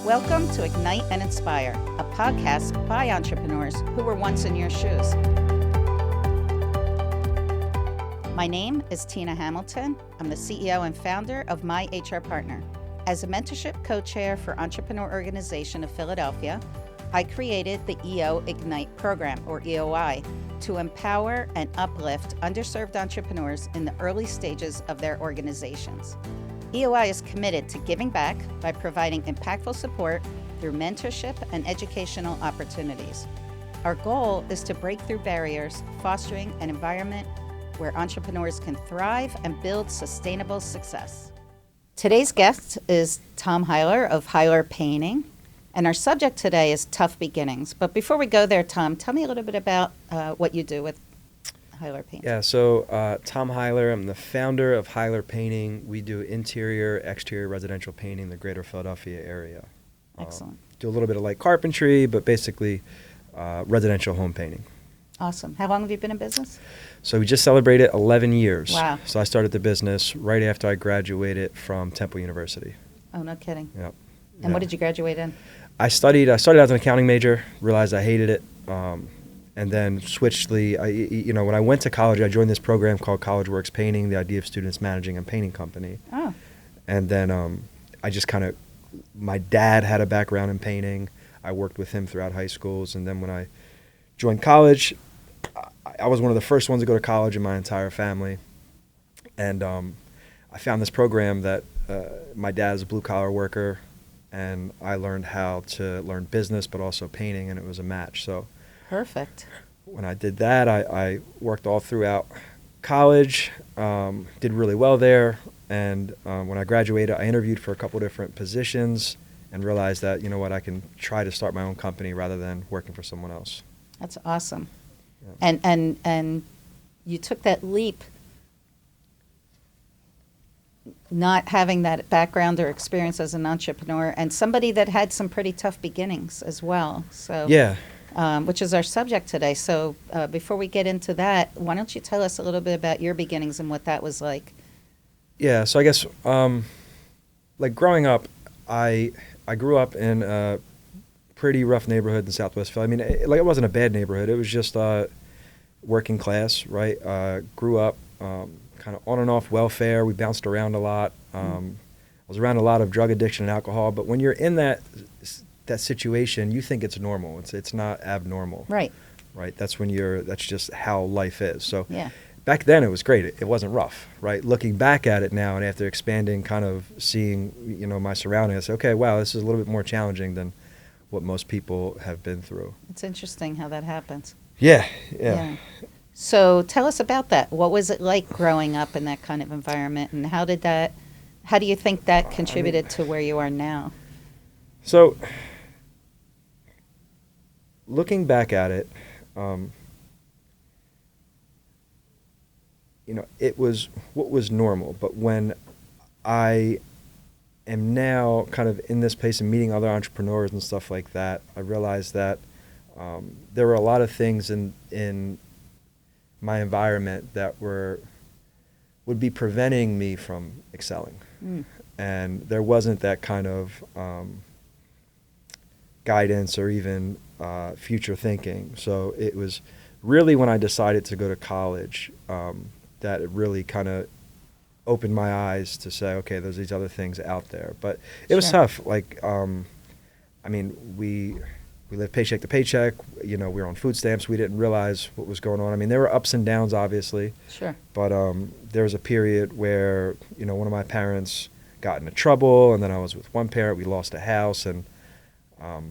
Welcome to Ignite and Inspire, a podcast by entrepreneurs who were once in your shoes. My name is Tina Hamilton. I'm the CEO and founder of My HR Partner. As a mentorship co-chair for Entrepreneur Organization of Philadelphia, I created the EO Ignite program, or EOI, to empower and uplift underserved entrepreneurs in the early stages of their organizations. EOI is committed to giving back by providing impactful support through mentorship and educational opportunities. Our goal is to break through barriers, fostering an environment where entrepreneurs can thrive and build sustainable success. Today's guest is Tom Heiler of Heiler Painting, and our subject today is tough beginnings. But before we go there, Tom, tell me a little bit about what you do with Heiler Painting. Yeah, so Tom Heiler, I'm the founder of Heiler Painting. We do interior, exterior residential painting in the greater Philadelphia area. Excellent. Do a little bit of light carpentry, but basically residential home painting. Awesome. How long have you been in business? So we just celebrated 11 years. Wow. So I started the business right after I graduated from Temple University. Oh, no kidding. Yep. And what did you graduate in? I started out as an accounting major, realized I hated it, and then switched when I went to college, I joined this program called College Works Painting, the idea of students managing a painting company. Oh. And then I just my dad had a background in painting. I worked with him throughout high schools. And then when I joined college, I was one of the first ones to go to college in my entire family. And I found this program that my dad's a blue-collar worker, and I learned how to learn business, but also painting, and it was a match. So Perfect. when I did that, I worked all throughout college, did really well there, and when I graduated, I interviewed for a couple different positions and realized that, you know what, I can try to start my own company rather than working for someone else. That's awesome. Yeah. And you took that leap, not having that background or experience as an entrepreneur, and somebody that had some pretty tough beginnings as well. So Yeah. Which is our subject today. So before we get into that, why don't you tell us a little bit about your beginnings and what that was like? Yeah, so I guess growing up, I grew up in a pretty rough neighborhood in Southwest Philly. I mean, it wasn't a bad neighborhood. It was just working class, right? Grew up kind of on and off welfare. We bounced around a lot. I was around a lot of drug addiction and alcohol. But when you're in that situation, you think it's normal. It's not abnormal. Right. Right. That's just how life is. So Yeah. back then it was great. It wasn't rough, right? Looking back at it now and after expanding, kind of seeing, my surroundings, I say, okay, wow, this is a little bit more challenging than what most people have been through. It's interesting how that happens. Yeah. So tell us about that. What was it like growing up in that kind of environment, and how do you think that contributed to where you are now? So looking back at it, it was what was normal. But when I am now kind of in this place and meeting other entrepreneurs and stuff like that, I realized that there were a lot of things in my environment that would be preventing me from excelling. And there wasn't that kind of guidance or even future thinking. So it was really when I decided to go to college that it really kind of opened my eyes to say, okay, there's these other things out there. But it was tough. We lived paycheck to paycheck. We were on food stamps. We didn't realize what was going on. I mean, there were ups and downs, obviously. Sure. But there was a period where, one of my parents got into trouble, and then I was with one parent. We lost a house, and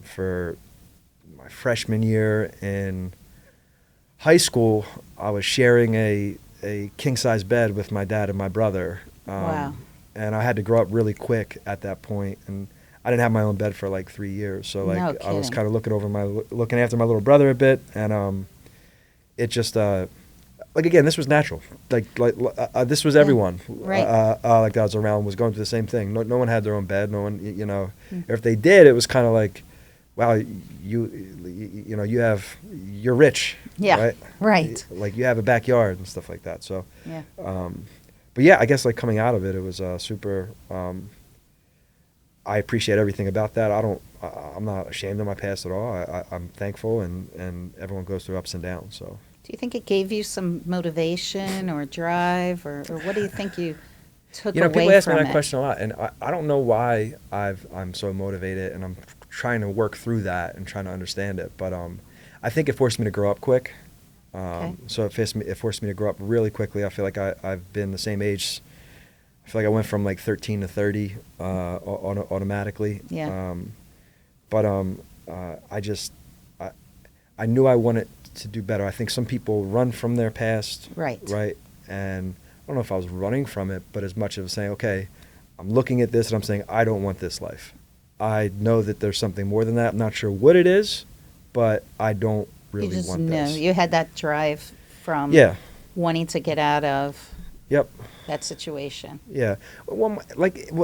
for my freshman year in high school, I was sharing a king-size bed with my dad and my brother. Wow. And I had to grow up really quick at that point, and I didn't have my own bed for 3 years. So No I was kidding. kind of looking after my little brother a bit, and it just again, this was natural. This was everyone. Right. That was around was going through the same thing. No one had their own bed. No one, or if they did, it was kind of like, wow, you're rich. Yeah. Right. Like you have a backyard and stuff like that. So. Yeah. But yeah, I guess coming out of it, it was super I appreciate everything about that. I'm not ashamed of my past at all. I'm thankful, and everyone goes through ups and downs. So. Do you think it gave you some motivation or drive, or what do you think you took away from it? People ask me that question a lot, and I don't know why I'm so motivated, and I'm trying to work through that and trying to understand it. But I think it forced me to grow up quick. Okay. So it forced me to grow up really quickly. I feel like I've been the same age. I feel like I went from like 13 to 30 automatically. Yeah. I knew I wanted to do better. I think some people run from their past. Right. Right. And I don't know if I was running from it, but as much as saying, okay, I'm looking at this and I'm saying, I don't want this life. I know that there's something more than that. I'm not sure what it is, but I don't really You just want know. this. You had that drive from wanting to get out of that situation. Yeah. Well,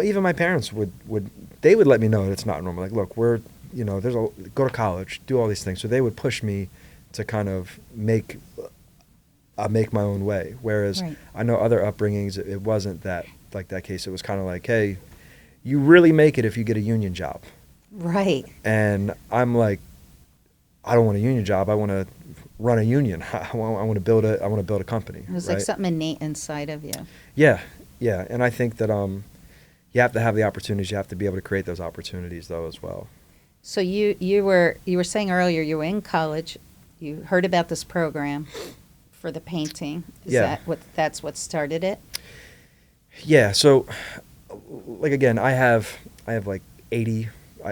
even my parents would let me know that it's not normal. Like, look, go to college, do all these things. So they would push me to kind of make my own way. Whereas I know other upbringings, it wasn't that case. It was kind of like, hey, you really make it if you get a union job. Right. And I'm like, I don't want a union job. I want to run a union. I want to build a company. It was like something innate inside of you. Yeah. And I think that you have to have the opportunities. You have to be able to create those opportunities, though, as well. So you were saying earlier you were in college. You heard about this program for the painting. That's what started it? Yeah. So, like, again, I have like 80.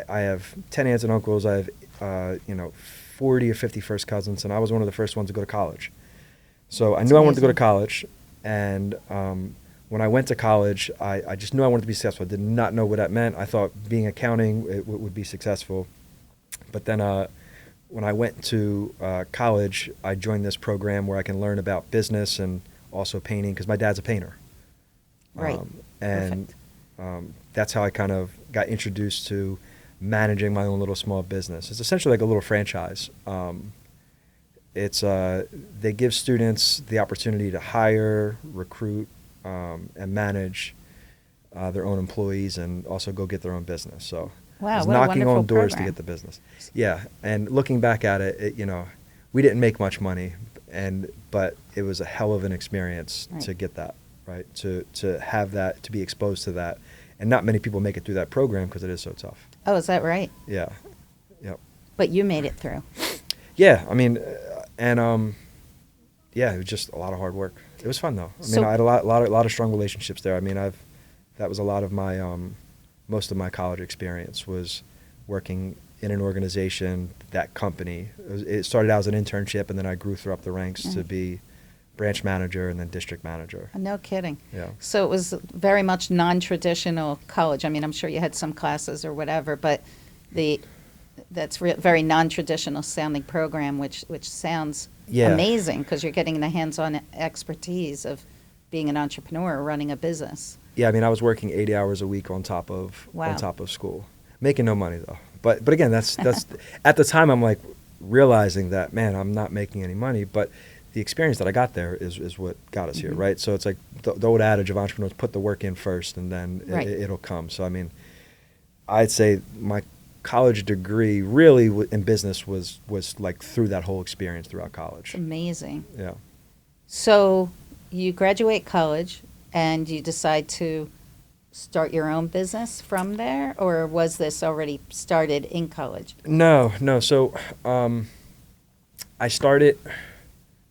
I have 10 aunts and uncles. I have 40 or 50 first cousins, and I was one of the first ones to go to college. So I knew I wanted to go to college, and when I went to college, I just knew I wanted to be successful. I did not know what that meant. I thought being accounting would be successful. But then when I went to college, I joined this program where I can learn about business and also painting, because my dad's a painter. Right. And that's how I kind of got introduced to managing my own little small business. It's essentially like a little franchise. They give students the opportunity to hire, recruit, and manage their own employees, and also go get their own business. So I was knocking on doors to get the business. Yeah, and looking back at it, we didn't make much money, but it was a hell of an experience to get that, right? To have that, to be exposed to that, and not many people make it through that program because it is so tough. Oh, is that right? Yeah. Yep. But you made it through. Yeah, I mean, it was just a lot of hard work. It was fun though. I mean, I had a lot of strong relationships there. I mean, that was a lot of my most of my college experience was working in an organization, that company. It started out as an internship, and then I grew through up the ranks to be branch manager and then district manager. No kidding. Yeah. So it was very much non-traditional college. I mean, I'm sure you had some classes or whatever, but that's very non-traditional sounding program, which sounds amazing, because you're getting the hands-on expertise of being an entrepreneur or running a business. Yeah, I mean, I was working 80 hours a week on top of school, making no money though. But again, that's at the time I'm like realizing that, man, I'm not making any money, but the experience that I got there is what got us here, right? So it's like the old adage of entrepreneurs: put the work in first, and then it'll come. So I mean, I'd say my college degree really in business was like through that whole experience throughout college. It's amazing. Yeah. So you graduate college and you decide to start your own business from there, or was this already started in college? No. So I started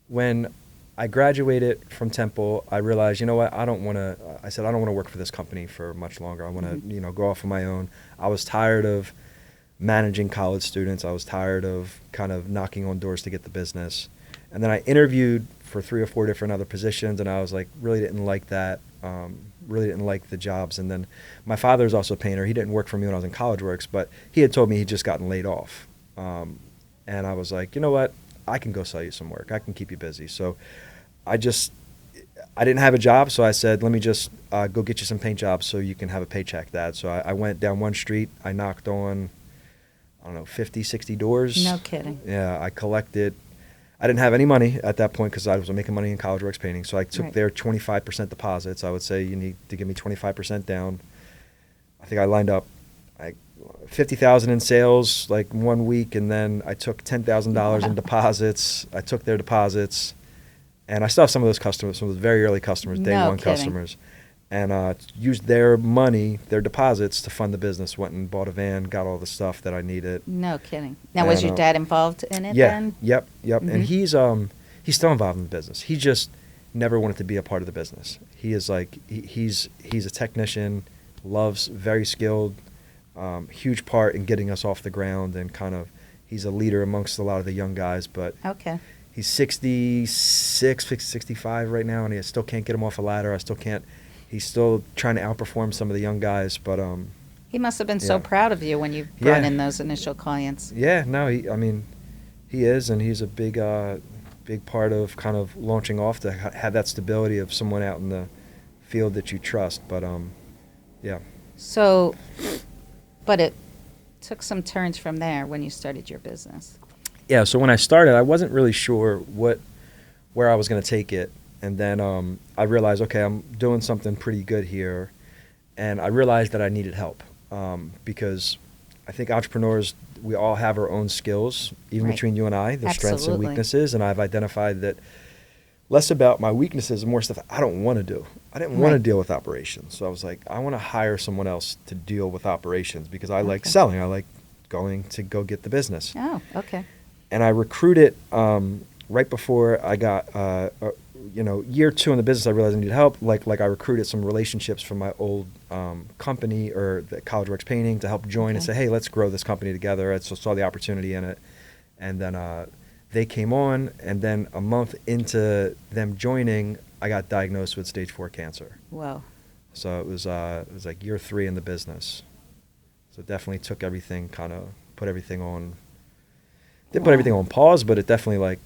when I graduated from Temple. I realized, you know what, I don't want to work for this company for much longer. I want to, go off on my own. I was tired of managing college students. I was tired of kind of knocking on doors to get the business. And then I interviewed for 3 or 4 different other positions, and I was like, really didn't like that, really didn't like the jobs. And then my father's also a painter. He didn't work for me when I was in College Works, but he had told me he'd just gotten laid off. And I was like, you know what, I can go sell you some work. I can keep you busy. So I didn't have a job, so I said, let me just go get you some paint jobs so you can have a paycheck, Dad. So I went down one street. I knocked on, 50, 60 doors. No kidding. Yeah, I collected. I didn't have any money at that point because I was making money in College Works painting. So I took their 25% deposits. I would say, you need to give me 25% down. I think I lined up $50,000 in sales like 1 week, and then I took $10,000 in deposits. I took their deposits, and I still have some of those customers, some of the very early customers, day No one kidding. customers, and used their money, their deposits, to fund the business. Went and bought a van, got all the stuff that I needed. No kidding. Now, was And, your dad involved in it Yeah, then? yep. Mhm. And he's still involved in the business. He just never wanted to be a part of the business. He is like he's a technician, loves, very skilled, huge part in getting us off the ground, and kind of he's a leader amongst a lot of the young guys. But Okay. he's 66, 65 right now, and I still can't get him off a ladder. I still can't. He's still trying to outperform some of the young guys, but He must have been so Yeah. proud of you when you brought Yeah. in those initial clients. yeah, no, he is, and he's a big part of kind of launching off to have that stability of someone out in the field that you trust. But yeah. So, but it took some turns from there when you started your business. Yeah, so when I started, I wasn't really sure where I was going to take it, and then I realized, okay, I'm doing something pretty good here, and I realized that I needed help, because I think entrepreneurs, we all have our own skills, even Right. between you and I, the strengths and Absolutely. weaknesses, and I've identified that less about my weaknesses and more stuff I don't want to do. I didn't want to Right. deal with operations, so I was like, I want to hire someone else to deal with operations, because I like Okay. selling. I like going to go get the business. Oh, okay. And I recruited right before I got, year 2 in the business. I realized I needed help. Like I recruited some relationships from my old company, or the Heiler Painting, to help join and Okay. say, hey, let's grow this company together. I saw the opportunity in it, and then they came on. And then a month into them joining, I got diagnosed with stage 4 cancer. Whoa. So it was like year 3 in the business. So it definitely took everything, kind of put everything on. Didn't put Wow. everything on pause, but it definitely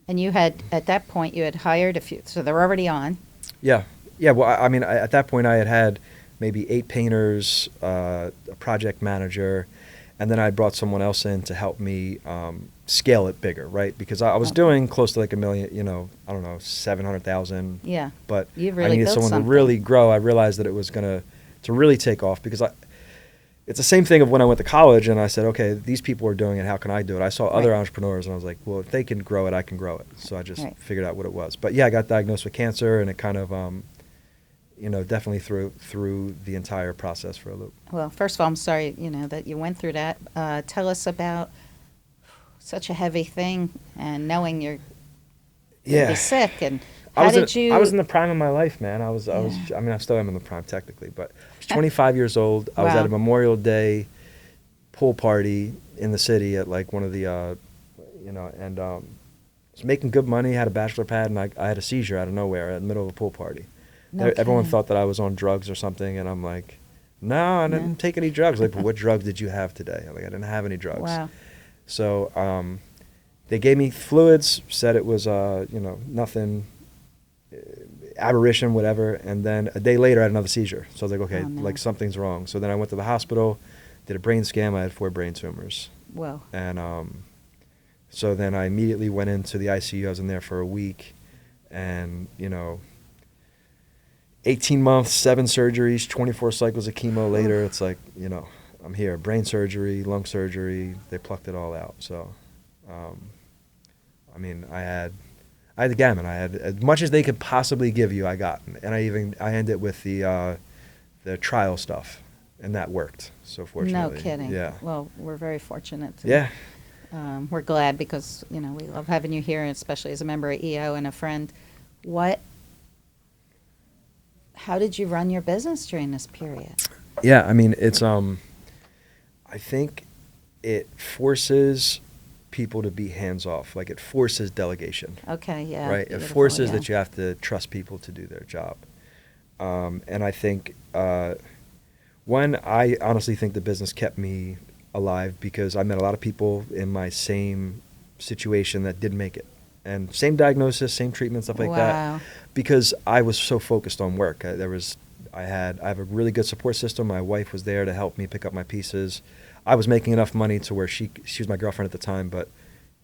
And you had, at that point, you had hired a few, so they're already on. yeah. Well, at that point I had maybe 8 painters, a project manager, and then I brought someone else in to help me scale it bigger, right? Because I was Okay. doing close to like $1 million, I don't know, 700,000. Yeah. But You've I really needed built someone something. to really grow. I realized that it was to really take off, because it's the same thing of when I went to college and I said, okay, these people are doing it, how can I do it? I saw other Right. entrepreneurs and I was like, well, if they can grow it, I can grow it. So I just Right. figured out what it was. But yeah, I got diagnosed with cancer, and it kind of, definitely threw the entire process for a loop. Well, first of all, I'm sorry, that you went through that. Tell us about such a heavy thing and knowing you're going to Yeah. be sick. And I how was did you? I was in the prime of my life, man. I Yeah. mean, I still am in the prime technically, but I was 25 years old. I was Wow. at a Memorial Day pool party in the city at like one of the, and was making good money, had a bachelor pad, and I had a seizure out of nowhere in the middle of a pool party. No Everyone kidding. thought that I was on drugs or something, and I'm like, no, I didn't No. take any drugs. Like, but what drug did you have today? I'm like, I didn't have any drugs. Wow. So they gave me fluids, said it was, nothing, aberration, whatever. And then a day later, I had another seizure. So I was like, okay, Oh, no. like something's wrong. So then I went to the hospital, did a brain scan. I had 4 brain tumors. Whoa. And so then I immediately went into the ICU. I was in there for a week. And, 18 months, 7 surgeries, 24 cycles of chemo later, it's like, I'm here. Brain surgery, lung surgery, they plucked it all out. So, I had the gamut. I had as much as they could possibly give you, I got. And I ended with the trial stuff, and that worked. So fortunately. No kidding. Yeah. Well, we're very fortunate. Yeah. We're glad because, we love having you here, especially as a member of EO and a friend. How did you run your business during this period? Yeah, it's I think it forces people to be hands off. Like, it forces delegation. Okay, yeah. Right? It beautiful, forces yeah. that you have to trust people to do their job. And I think one, I honestly think the business kept me alive because I met a lot of people in my same situation that didn't make it. And same diagnosis, same treatment, stuff like that. Wow. Because I was so focused on work. I have a really good support system. My wife was there to help me pick up my pieces. I was making enough money to where she was my girlfriend at the time, but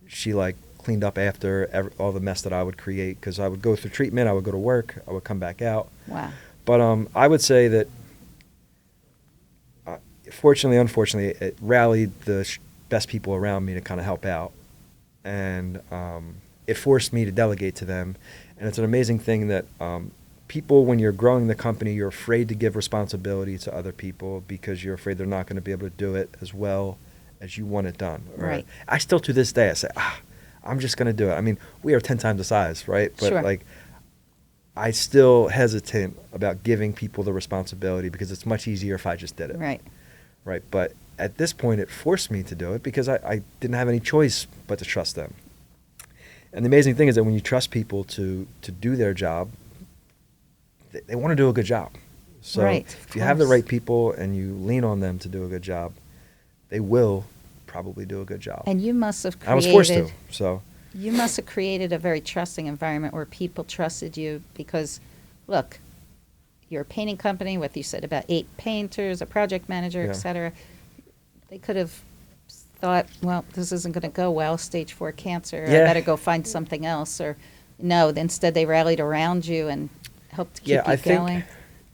she cleaned up after all the mess that I would create, because I would go through treatment, I would go to work, I would come back out. Wow. But I would say that fortunately, unfortunately, it rallied the best people around me to kind of help out. And it forced me to delegate to them. And it's an amazing thing that people, when you're growing the company, you're afraid to give responsibility to other people because you're afraid they're not going to be able to do it as well as you want it done. Right. I still, to this day, I say, I'm just going to do it. I mean, we are 10 times the size, right? But Sure. like, I still hesitant about giving people the responsibility because it's much easier if I just did it. Right. Right. But at this point, it forced me to do it because I didn't have any choice but to trust them. And the amazing thing is that when you trust people to do their job, they want to do a good job. So Right, if you have the right people and you lean on them to do a good job, they will probably do a good job. And you must have created. I was forced to. So You must have created a very trusting environment where people trusted you because, look, you're a painting company with, you said, about 8 painters, a project manager, Yeah. et cetera. They could have thought, well, this isn't going to go well, stage 4 cancer. I Yeah. better go find something else. Or no, instead they rallied around you and helped keep you going.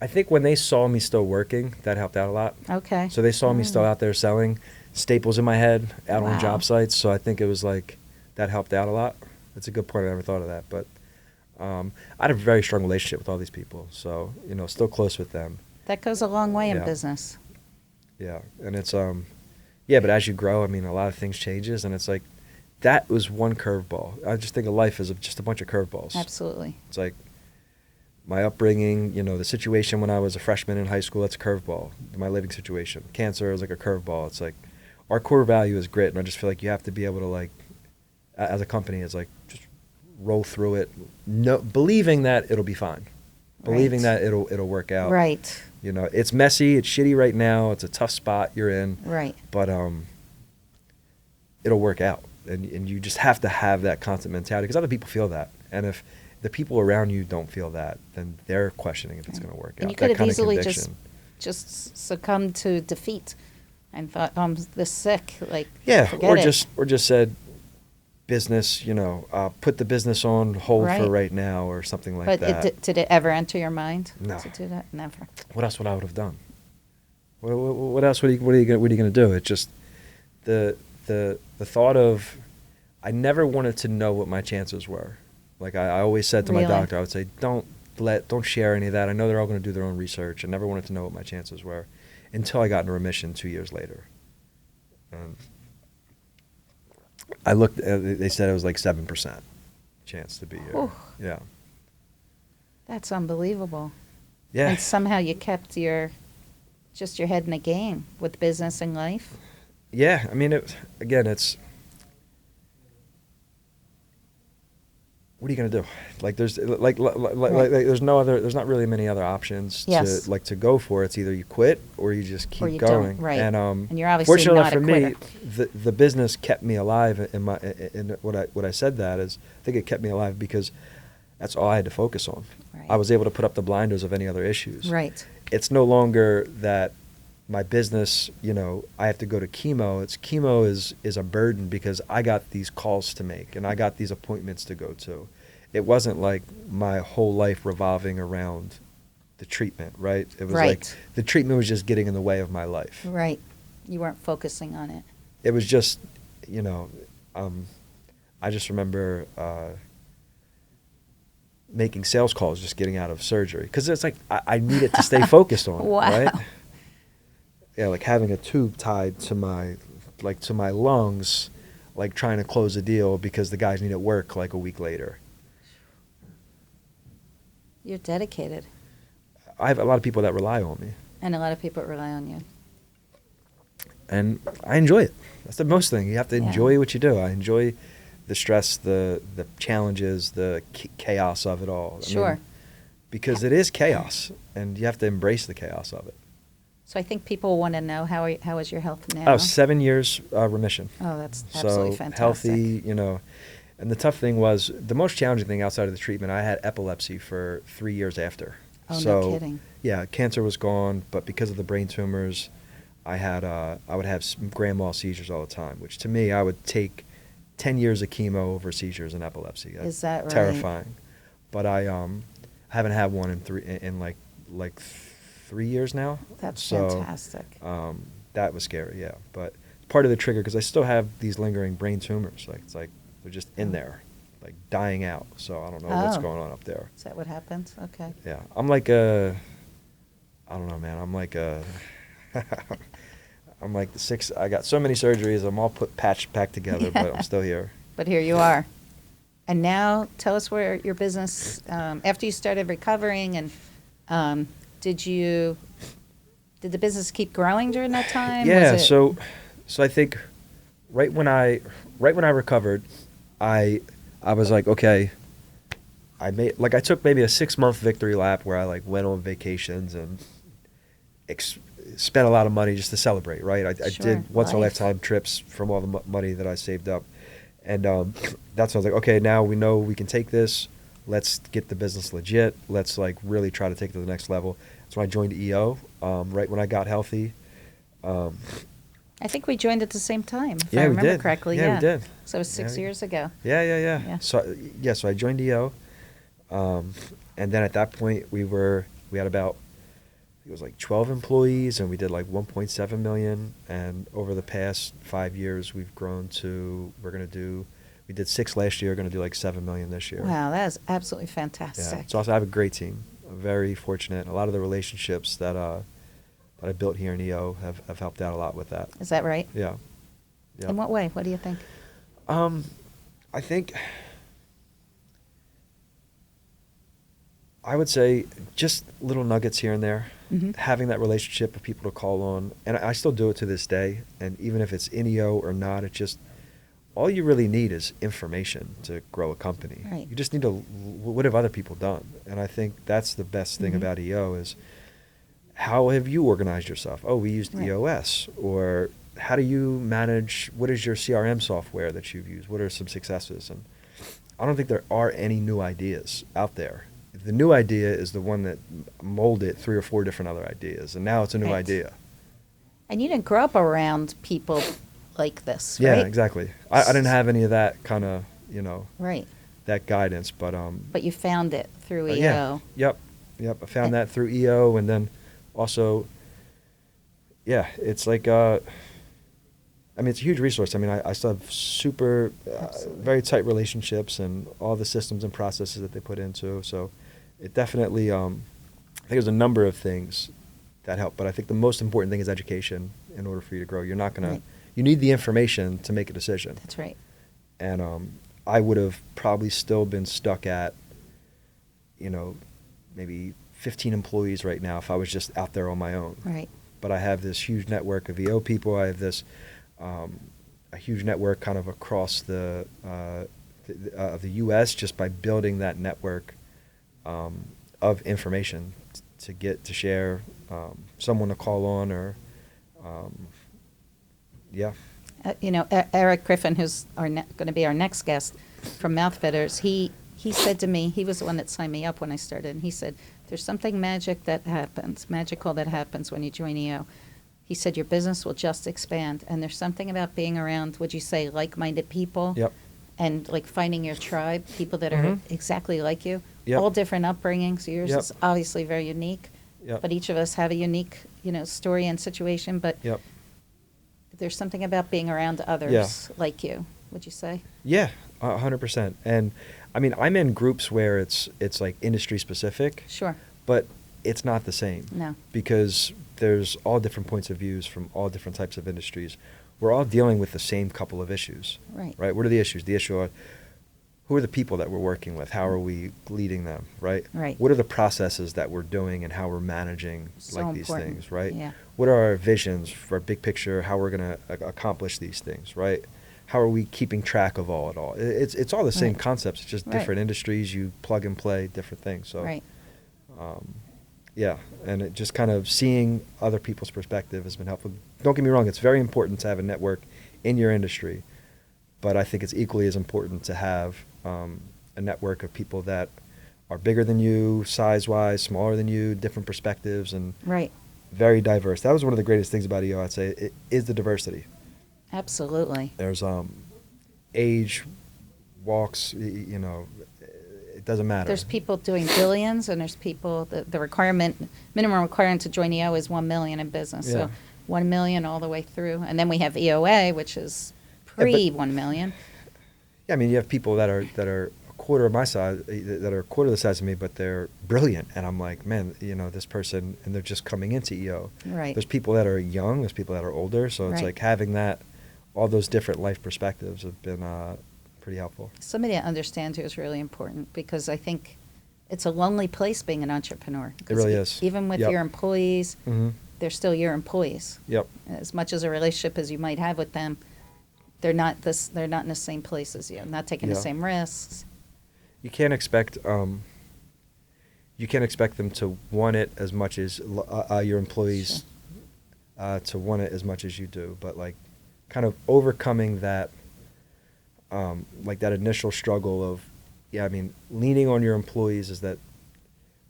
I think when they saw me still working, that helped out a lot. Okay. So they saw me still out there selling, staples in my head, out Wow. on job sites. So I think it was like, that helped out a lot. That's a good point. I never thought of that. But I had a very strong relationship with all these people. So, still close with them. That goes a long way in Yeah. business. Yeah. And it's, but as you grow, I mean, a lot of things changes. And it's like, that was one curveball. I just think of life as just a bunch of curveballs. Absolutely. It's like my upbringing, the situation when I was a freshman in high school, that's a curveball. My living situation. Cancer is like a curveball. It's like our core value is grit. And I just feel like you have to be able to, like, as a company, is like just roll through it, believing that it'll be fine, believing Right. that it'll work out. Right. It's messy, it's shitty right now, it's a tough spot you're in. Right. But it'll work out, and you just have to have that constant mentality because other people feel that, and if the people around you don't feel that, then they're questioning if it's going to work out. And you could That have kind of easily conviction. just succumbed to defeat and thought, I'm this sick. Like, Yeah, forget or it. just said, business, put the business on hold Right. for right now or something like But that. did it ever enter your mind No. to do that? Never. What else would I would have done? What else? What are you going to do? It's just the thought of, I never wanted to know what my chances were. Like I always said to my Really? doctor, I would say, don't share any of that. I know they're all going to do their own research. I never wanted to know what my chances were until I got into remission 2 years later. I looked. They said it was like 7% chance to be. Ooh. Yeah. That's unbelievable. Yeah. And somehow you kept your head in the game with business and life. Yeah. I mean, it's. What are you gonna do? Like there's like there's not really many other options Yes. to go for. It's either you quit or you just keep Or you going. don't, right. And And you're obviously fortunately not a for me, quitter. the business kept me alive. In what I said that is, I think it kept me alive because that's all I had to focus on. Right. I was able to put up the blinders of any other issues. Right. It's no longer that my business, I have to go to chemo. Chemo is a burden because I got these calls to make and I got these appointments to go to. It wasn't like my whole life revolving around the treatment, right? It was Right. like the treatment was just getting in the way of my life. Right. You weren't focusing on it. It was just, I just remember making sales calls just getting out of surgery because it's like I needed to stay focused on it, Wow. right? Yeah, like having a tube tied to my lungs, like trying to close a deal because the guys needed work like a week later. You're dedicated. I have a lot of people that rely on me, And a lot of people rely on you. and I enjoy it. That's the most thing. You have to Yeah. enjoy what you do. I enjoy the stress, the challenges, the chaos of it all. Sure. Because it is chaos, and you have to embrace the chaos of it. So I think people want to know how is your health now? 7 years remission. Oh, that's absolutely So fantastic. healthy, And the tough thing was, the most challenging thing outside of the treatment, I had epilepsy for 3 years after. Oh, no So, kidding. yeah, cancer was gone, but because of the brain tumors, I would have grand mal seizures all the time, which to me, I would take 10 years of chemo over seizures and epilepsy. Is that right? Terrifying. But I haven't had one in like 3 years now. That's So, fantastic. that was scary, yeah. But part of the trigger, because I still have these lingering brain tumors. Like, it's like they're just in there, like dying out. So I don't know what's going on up there. Is that what happens? Okay. Yeah, I'm like a, I don't know, man. I'm like a, I'm like the six. I got so many surgeries. I'm all patched back together, but I'm still here. But here you are. And now tell us where your business, after you started recovering, and did the business keep growing during that time? Yeah, so I think right when I recovered, I was like, okay, I took maybe a 6-month victory lap where I like went on vacations and spent a lot of money just to celebrate, right? I did once in a lifetime trips from all the money that I saved up. And that's when I was like, okay, now we know we can take this. Let's get the business legit. Let's like really try to take it to the next level. So I joined EO right when I got healthy. I think we joined at the same time, if Yeah, I we remember did. correctly. Yeah, we did. So it was 6 years ago. Yeah. So I joined EO. And then at that point we had about, it was like 12 employees, and we did like 1.7 million. And over the past 5 years, we've grown to, we did 6 last year, going to do like 7 million this year. Wow, that is absolutely fantastic. Yeah. So also I have a great team. I'm very fortunate. A lot of the relationships that I built here in EO have helped out a lot with that. Is that right? Yeah. In what way? What do you think? I think, I would say just little nuggets here and there. Mm-hmm. Having that relationship with people to call on, and I still do it to this day. And even if it's in EO or not, it's just all you really need is information to grow a company. Right. You just need to, what have other people done? And I think that's the best thing about EO is, how have you organized yourself? Oh, we used EOS. Or how do you manage, what is your CRM software that you've used? What are some successes? And I don't think there are any new ideas out there. The new idea is the one that molded 3 or 4 different other ideas, and now it's a new idea. And you didn't grow up around people like this, Yeah, right? exactly. I didn't have any of that kind of, right. that guidance, but you found it through EO. Yep. I found that through EO, and then also, it's like, it's a huge resource. I still have super, very tight relationships and all the systems and processes that they put into. So it definitely, I think there's a number of things that help. But I think the most important thing is education in order for you to grow. You're not going to, you need the information to make a decision. That's right. And I would have probably still been stuck at, maybe 15 employees right now if I was just out there on my own. Right. But I have this huge network of EO people. I have this a huge network kind of across the U.S. just by building that network of information to share, someone to call on, or Eric Griffin, who's going to be our next guest from Mouthfitters, he said to me, he was the one that signed me up when I started, and he said, there's something magical that happens when you join EO. He said your business will just expand, and there's something about being around, would you say, like-minded people? Yep. And like finding your tribe, people that are exactly like you, Yep. all different upbringings. Yours is obviously very unique, but each of us have a unique, story and situation. But there's something about being around others like you. Would you say? Yeah, 100%. And I'm in groups where it's like industry specific. Sure. But it's not the same. No. Because there's all different points of views from all different types of industries. We're all dealing with the same couple of issues. Right. Right? What are the issues? The issue are, who are the people that we're working with? How are we leading them? Right? Right. What are the processes that we're doing and how we're managing So these important. things? Right? Yeah. What are our visions for big picture? How we're going to accomplish these things? Right? How are we keeping track of all it all? It's all the same concepts. It's just different industries. You plug and play different things. So. Right. Yeah, and it just kind of seeing other people's perspective has been helpful. Don't get me wrong, it's very important to have a network in your industry, but I think it's equally as important to have a network of people that are bigger than you, size-wise, smaller than you, different perspectives, and very diverse. That was one of the greatest things about EO, I'd say, is the diversity. Absolutely. There's age, walks, it doesn't matter. There's people doing billions, and there's people, the minimum requirement to join EO is $1 million in business. Yeah. So 1 million all the way through. And then we have EOA, which is but- pre 1 million. Yeah, I mean, you have people that are a quarter of my size, that are a quarter the size of me, but they're brilliant, and I'm like, man, this person, and they're just coming into EO. Right. There's people that are young, there's people that are older, so it's Right. like having all those different life perspectives have been pretty helpful. Somebody that understands you is really important, because I think it's a lonely place being an entrepreneur. It really is. Even with Yep. your employees, Mm-hmm. they're still your employees. Yep. As much as a relationship as you might have with them, they're not in the same place as you, not taking the Yeah. same risks. You can't expect them to want it as much as your employees to want it as much as you do. But like, kind of overcoming that, like that initial struggle of, I mean, leaning on your employees is that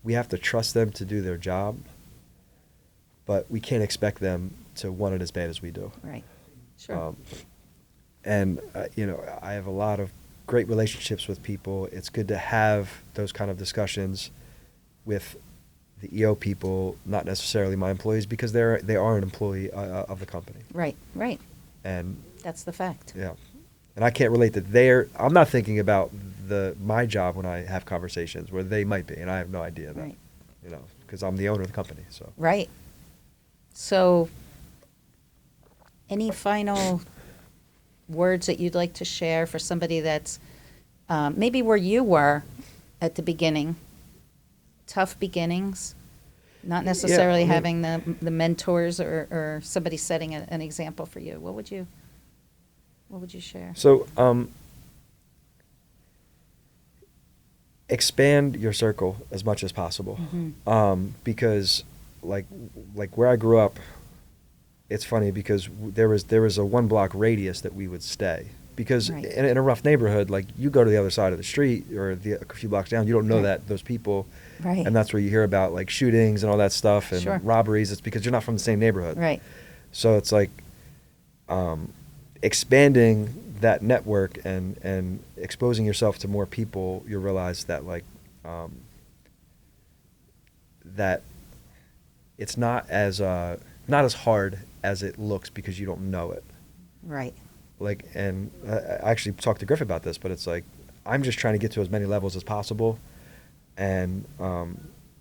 we have to trust them to do their job, but we can't expect them to want it as bad as we do. Right. Sure. And I have a lot of great relationships with people. It's good to have those kind of discussions with the EO people, not necessarily my employees, because they are an employee of the company. Right. Right. And That's the fact. yeah, and I can't relate that I'm not thinking about my job when I have conversations where they might be, and I have no idea that, Right. because I'm the owner of the company. So Right. So, any final words that you'd like to share for somebody that's maybe where you were at the beginning, tough beginnings, not necessarily having the mentors or somebody setting an example for you? What would you share? So, expand your circle as much as possible, because like where I grew up, it's funny because there was a 1 block radius that we would stay, because Right. in a rough neighborhood, like you go to the other side of the street or a few blocks down, you don't know Right. those people, Right. and that's where you hear about like shootings and all that stuff and Sure. robberies. It's because you're not from the same neighborhood. Right. So it's like expanding that network and exposing yourself to more people. You realize that that it's not as hard as it looks because you don't know it. Right. Like, and I actually talked to Griff about this, but it's like I'm just trying to get to as many levels as possible, and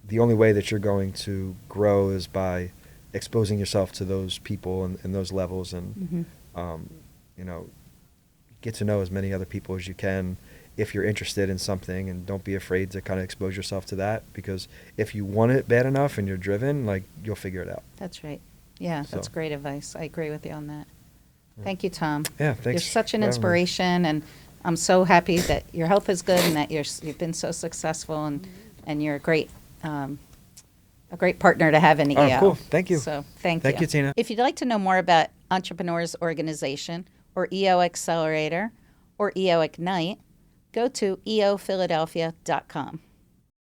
the only way that you're going to grow is by exposing yourself to those people and those levels, and get to know as many other people as you can if you're interested in something, and don't be afraid to kind of expose yourself to that, because if you want it bad enough and you're driven, like, you'll figure it out. That's right. Yeah, that's So. great advice. I agree with you on that. Thank you, Tom. Yeah, thanks. You're such an for having me. inspiration, and I'm so happy that your health is good and that you've been so successful, and you're a great partner to have in EO. Oh, cool. Thank you. So thank you. Thank you, Tina. If you'd like to know more about Entrepreneurs Organization or EO Accelerator or EO Ignite, go to eophiladelphia.com.